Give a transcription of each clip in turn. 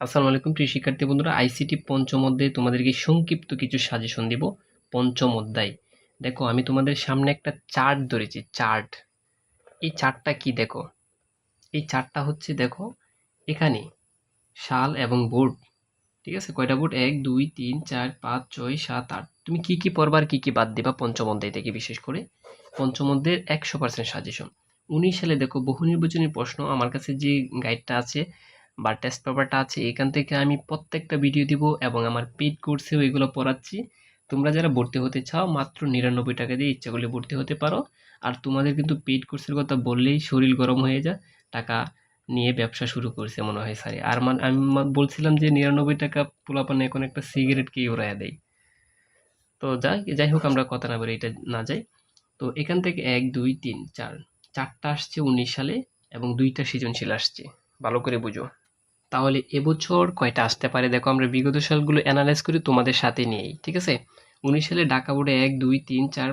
আসসালামু আলাইকুম প্রিয় শিক্ষার্থী বন্ধুরা, আইসিটি পঞ্চম অধ্যায়ে তোমাদেরকে সংক্ষিপ্ত কিছু সাজেশন দিব। পঞ্চম অধ্যায় দেখো, আমি তোমাদের সামনে একটা চার্ট ধরেছি। চার্ট, এই চার্টটা কি দেখো, এই চার্টটা হচ্ছে দেখো এখানে সাল এবং বোর্ড, ঠিক আছে? কয়টা বোর্ড? 1 2 3 4 5 6 7 8। তুমি কি কি পড়বা আর কি কি বাদ দিবা পঞ্চম অধ্যায় থেকে, বিশেষ করে পঞ্চম অধ্যায়ের 100% সাজেশন। 19 সালে দেখো বহু নির্বাচনী প্রশ্ন, আমার কাছে যে গাইডটা আছে বা টেস্ট পেপারটা আছে, এখান থেকে আমি প্রত্যেকটা ভিডিও দিব এবং আমার পেইড কোর্সেও এগুলো পড়াচ্ছি। তোমরা যারা ভর্তি হতে চাও মাত্র 99 টাকা দিয়ে ইচ্ছা করলে ভর্তি হতে পারো। আর তোমাদের কিন্তু পেইড কোর্সের কথা বললেই শরীর গরম হয়ে যায়। টাকা নিয়ে ব্যবসা শুরু করছে মনে হয় স্যারে। আর আমি বলছিলাম যে 99 টাকা পোলাপানে এখন একটা সিগারেট খেয়ে উড়াইয়া দেয়। তো যাই হোক, আমরা কথা না বলে এটা না যাই। তো এখান থেকে 1 2 3 4 চারটা আসছে 19 সালে এবং 2টা সৃজনশীল আসছে। ভালো করে বুঝো। তাহলে এবছর কয়টা আসতে পারে দেখো, আমরা বিগত সালগুলো অ্যানালাইজ করি তোমাদের সাথে নিয়েই, ঠিক আছে? 19 সালে ঢাকা বোর্ডে 1 2 3 4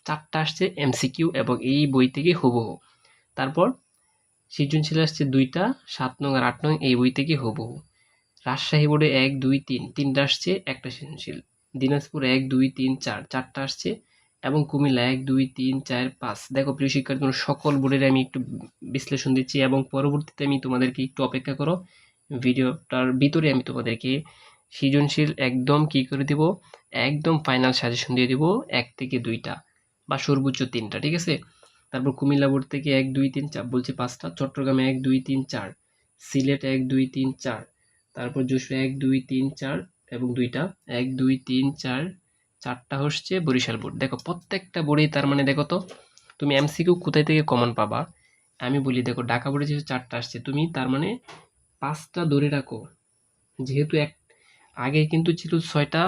চারটা আসছে এমসিকিউ এবং এই বই থেকে হুবহু। তারপর সৃজনশীল আসছে 2টা, 7 নং আর 8 নং এই বই থেকে হুবহু। রাজশাহী বোর্ডে 1 2 3 তিনটা আসছে, একটা সৃজনশীল। দিনাজপুর 1 2 3 4 চারটা আসছে এবং কুমিল্লা 1 2 3 4 5। দেখো প্রিয় শিক্ষার্থী, সকল বোর্ডের আমি একটু বিশ্লেষণ দিচ্ছি এবং পরবর্তীতে আমি তোমাদেরকে একটু অপেক্ষা করো, ভিডিওটার ভিতরে আমি তোমাদেরকে সৃজনশীল একদম কি করে দিব, একদম ফাইনাল সাজেশন দিয়ে দিব 1 থেকে 2টা বা সর্বোচ্চ 3টা, ঠিক আছে? তারপর কুমিল্লা বোর্ড থেকে 1 2 3 4 বলছি 5টা, চট্টগ্রামে 1 2 3 4, সিলেট 1 2 3 4, তারপর যশোর 1 2 3 4 এবং 2টা, 1 2 3 4 চারটা হচ্ছে বরিশাল বোর্ড। দেখো প্রত্যেকটা বোর্ডেই, তার মানে দেখো তো তুমি এমসিকিউ কোথায় থেকে কমন পাবা। আমি বলি দেখো, ঢাকা বোর্ডে যেহেতু 4টা আসছে, তুমি তার মানে 5টা ধরে রাখো। যেহেতু আগে কিন্তু ছিল 6টা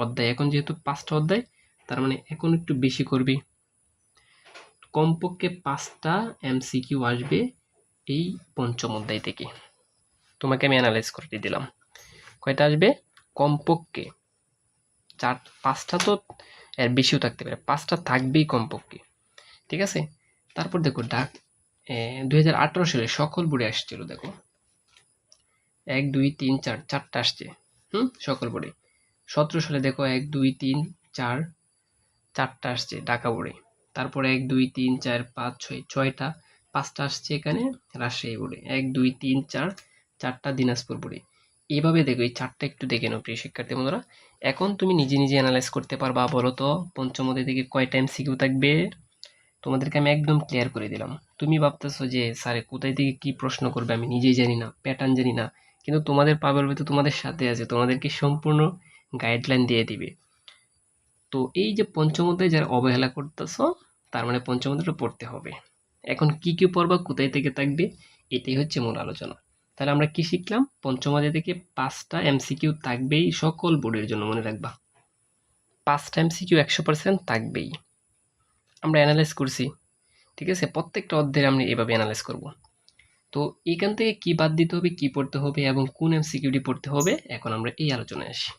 অধ্যায়, এখন যেহেতু 5টা অধ্যায়, তার মানে এখন একটু বেশি করবি। কমপক্ষে 5টা এমসিকিউ আসবে এই পঞ্চম অধ্যায় থেকে। তোমাকে আমি অ্যানালাইজ করে দিলাম কয়টা আসবে। কমপক্ষে 5টা, তো এর বেশিও থাকতে পারে, 5টা থাকবেই কমপক্ষে, ঠিক আছে? তারপর দেখো 2018 সালে সকল বোর্ডে আসছিল দেখো 1 2 3 4 চারটা আসছে, সকল বোর্ডে। 17 সালে দেখো 1 2 3 4 চারটা আসছে ঢাকা বোর্ডে। তারপর 1 2 3 4 5 6 ছয়টা, 5টা আসছে এখানে রাজশাহী বোর্ডে। 1 2 3 4 চারটা দিনাজপুর বোর্ডে। এইভাবে দেখো, এই চারটা একটু দেখে নাও প্রিয় শিক্ষার্থী বন্ধুরা। এখন তুমি নিজে নিজে অ্যানালাইজ করতে পারবা। বলো তো পঞ্চম অধ্যায় থেকে কয়টা এমসিকিউ থাকবে? তোমাদেরকে আমি একদম ক্লিয়ার করে দিলাম। তুমি ভাবতেছো যে স্যারে কোথায় থেকে কি প্রশ্ন করবে, আমি নিজেই জানি না, প্যাটার্ন জানি না, কিন্তু তোমাদের পাগল তো তোমাদের সাথে আছে, তোমাদেরকে সম্পূর্ণ গাইডলাইন দিয়ে দিবে। তো এই যে পঞ্চম অধ্যায় যারা অবহেলা করতেছো, তার মানে পঞ্চম অধ্যায়টা পড়তে হবে। এখন কি কি পড়বা, কোথায় থেকে থাকবে, এটাই হচ্ছে মূল আলোচনা। তাহলে আমরা কি শিখলাম? পঞ্চম অধ্যায় থেকে 5টা এমসিকিউ থাকবেই সকল বোর্ডের জন্য, মনে রাখবা। 5টা এমসিকিউ 100% থাকবেই। আমরা অ্যানালাইজ করছি, ঠিক আছে? প্রত্যেকটা অধ্যায়ে আমরা এভাবে অ্যানালাইজ করব। তো এখান থেকে কি বাদ দিতে হবে, কি পড়তে হবে এবং কোন এমসিকিউটি পড়তে হবে, এখন আমরা এই আলোচনায় আসি।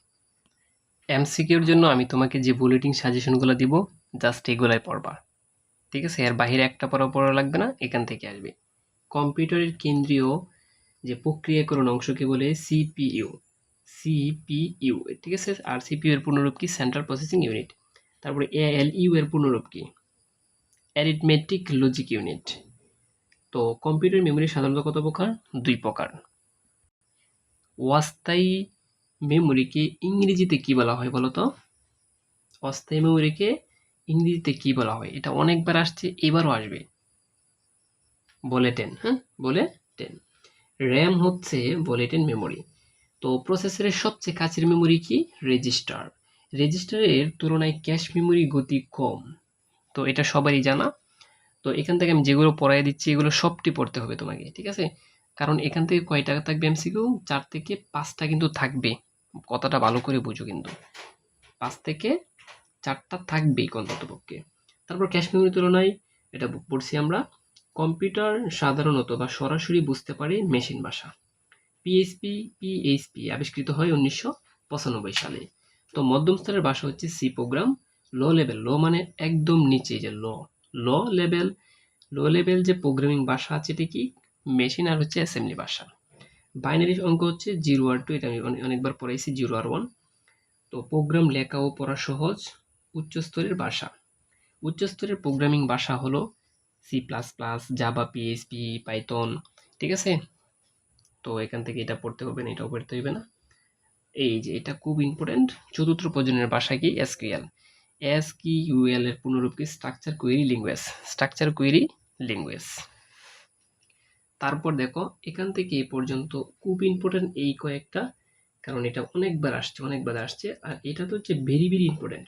এমসিকিউর জন্য আমি তোমাকে যে বুলেটিন সাজেশনগুলো দিব, জাস্ট এগুলাই পড়বা, ঠিক আছে? এর বাহিরে একটা পড়া লাগবে না, এখান থেকে আসবে। কম্পিউটারের কেন্দ্রীয় যে প্রক্রিয়াকরণ অংশকে বলে সিপিইউ, সিপিইউ, ঠিক আছে? আর সিপিইউ এর পূর্ণরূপ কি? Central processing unit. তারপরে এএলইউ এর পূর্ণরূপ কি? Arithmetic logic unit. তো কম্পিউটার মেমোরি সাধারণত কত প্রকার? 2 প্রকার। অস্থায়ী মেমোরিকে ইংরেজিতে কি বলা হয় বলো তো? অস্থায়ী মেমোরিকে ইংরেজিতে কি বলা হয়? এটা অনেকবার আসছে, এবারও আসবে। বুলেটেন, বুলেটেন। র্যাম হচ্ছে বুলেটেন মেমোরি। তো প্রসেসরের সবচেয়ে কাছের মেমোরি কি? রেজিস্টার। রেজিস্টারের তুলনায় ক্যাশ মেমোরি গতি কম। তো এটা সবারই জানা। তো এখান থেকে আমি যেগুলো পড়াই দিচ্ছি, এগুলো সবটি পড়তে হবে তোমাকে, ঠিক আছে? কারণ এখান থেকে কয়টা থাকবে এমসিকিউ? 4 থেকে 5টা কিন্তু থাকবে। কথাটা ভালো করে বুঝো কিন্তু। 5 থেকে 4টা থাকবেই অন্ততপক্ষে। তারপর ক্যাশ মেমোরির তুলনায়, এটা পড়ছি আমরা, কম্পিউটার সাধারণত বা সরাসরি বুঝতে পারে মেশিন ভাষা। পিএইচপি আবিষ্কৃত হয় 1995 সালে। তো মধ্যম স্তরের ভাষা হচ্ছে সি প্রোগ্রাম। লো লেভেল, লো মানে একদম নিচে, যে লো লেভেল, লো লেভেল যে প্রোগ্রামিং ভাষা আছে এটা কি? মেশিন আর হচ্ছে অ্যাসেম্বলি ভাষা। বাইনারি অঙ্ক হচ্ছে 0 আর 2, এটা আমি অনেকবার পড়াইছি, 0 আর 1। তো প্রোগ্রাম লেখা ও পড়া সহজ, উচ্চস্তরের ভাষা। উচ্চস্তরের প্রোগ্রামিং ভাষা হলো C++, জাভা, PHP, পাইথন, ঠিক আছে? তো এখান থেকে এটা পড়তে হবে না, এটাও পড়তে হবে না। এই যে এটা খুব ইম্পর্টেন্ট, চতুর্থ প্রজন্মের ভাষা কি? SQL। SQL এর পুনরূপ কি? Structure query language. Structure query language. তারপর দেখো এখান থেকে এই পর্যন্ত খুব ইম্পর্টেন্ট এই কয়েকটা, কারণ এটা অনেকবার আসছে, আর এটা তো হচ্ছে ভেরি ভেরি ইম্পর্টেন্ট।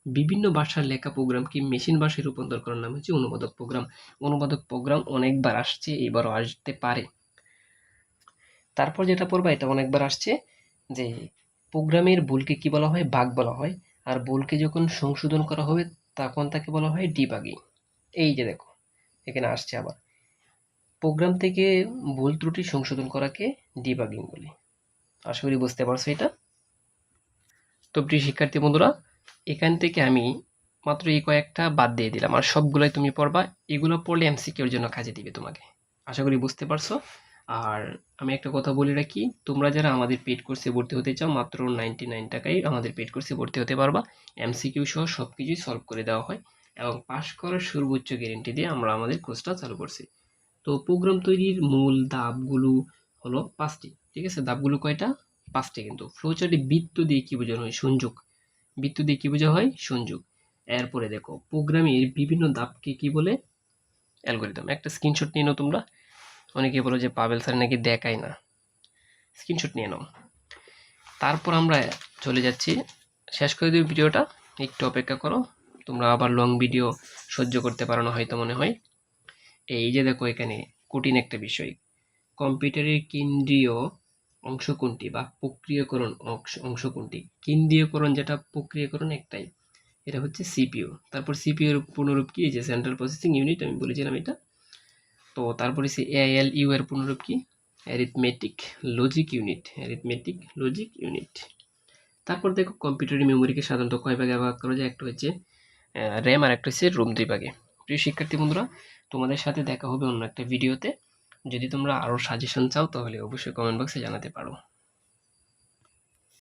বিভিন্ন ভাষার লেখা প্রোগ্রামকে মেশিন ভাষায় রূপান্তর করার নাম হচ্ছে অনুবাদক প্রোগ্রাম। অনুবাদক প্রোগ্রাম অনেকবার আসছে, এবারও আসতে পারে। তারপর যেটা পড়বা, এটা অনেকবার আসছে, যে প্রোগ্রামের ভুলকে কি বলা হয়? বাগ বলা হয়। আর ভুলকে যখন সংশোধন করা হবে তখন তাকে বলা হয় ডিবাগিং। এই যে দেখো এখানে আসছে আবার, প্রোগ্রাম থেকে ভুল ত্রুটি সংশোধন করাকে ডিবাগিং বলে। আশা করি বুঝতে পারছো এটা। তো প্রিয় শিক্ষার্থী বন্ধুরা, এখান থেকে আমি মাত্র এই কয়েকটা বাদ দিয়ে দিলাম, আর সবগুলাই তুমি পড়বা। এগুলো পড়লে এমসিকিউর জন্য কাজে দিবে তোমাকে। আশা করি বুঝতে পারছো। আর আমি একটা কথা বলে রাখি, তোমরা যারা আমাদের পেইড কোর্সে ভর্তি হতে চাও, মাত্র 99 টাকায় আমাদের পেইড কোর্সে ভর্তি হতে পারবা। এমসিকিউ সহ সব কিছুই সলভ করে দেওয়া হয়, এবং পাস করার সর্বোচ্চ গ্যারেন্টি দিয়ে আমরা আমাদের কোর্সটা চালু করছি। তো প্রোগ্রাম তৈরির মূল ধাপগুলো হলো 5টি, ঠিক আছে? ধাপগুলো কয়টা? 5টি। কিন্তু ফ্লোচার্টে বৃত্ত দিয়ে কি বোঝানো হয়? সংযোগ। বৃত্ত দিয়ে কি বোঝা হয়? সংযোগ। এরপরে দেখো প্রোগ্রামের বিভিন্ন ধাপকে কি বলে? অ্যালগরিদম। একটা স্ক্রিনশট নিয়ে নাও তোমরা। অনেকে বলো যে পাবেল স্যার নাকি দেখায় না, স্ক্রিনশট নিয়ে নাও। তারপর আমরা চলে যাচ্ছি, শেষ করে দিই ভিডিওটা, একটু অপেক্ষা করো। তোমরা আবার লং ভিডিও সহ্য করতে পারো না হয়তো মনে হয়। এই যে দেখো এখানে কঠিন একটা বিষয়, কম্পিউটারের কেন্দ্রীয় অংশ কোনটি, বা প্রক্রিয়াকরণ অংশ কোনটি? কেন্দ্রীয়করণ যেটা, প্রক্রিয়াকরণ একটাই, এটা হচ্ছে সিপিইউ। তারপর সিপিইউ এর পুনরূপ কি? এই যে সেন্ট্রাল প্রসেসিং ইউনিট, আমি বলেছিলাম এটা। তো তারপরে সে ALU এর পুনরূপ কি? Arithmetic logic unit. Arithmetic logic unit. তারপর দেখো কম্পিউটারের মেমোরিকে সাধারণত কয় ভাগে ভাগ করা যায়? একটা হচ্ছে র্যাম, আর একটা হচ্ছে রোম, 2 ভাগে। প্রিয় শিক্ষার্থী বন্ধুরা, তোমাদের সাথে দেখা হবে অন্য একটা ভিডিওতে। যদি তোমরা আরও সাজেশন চাও তাহলে অবশ্যই কমেন্ট বক্সে জানাতে পারো।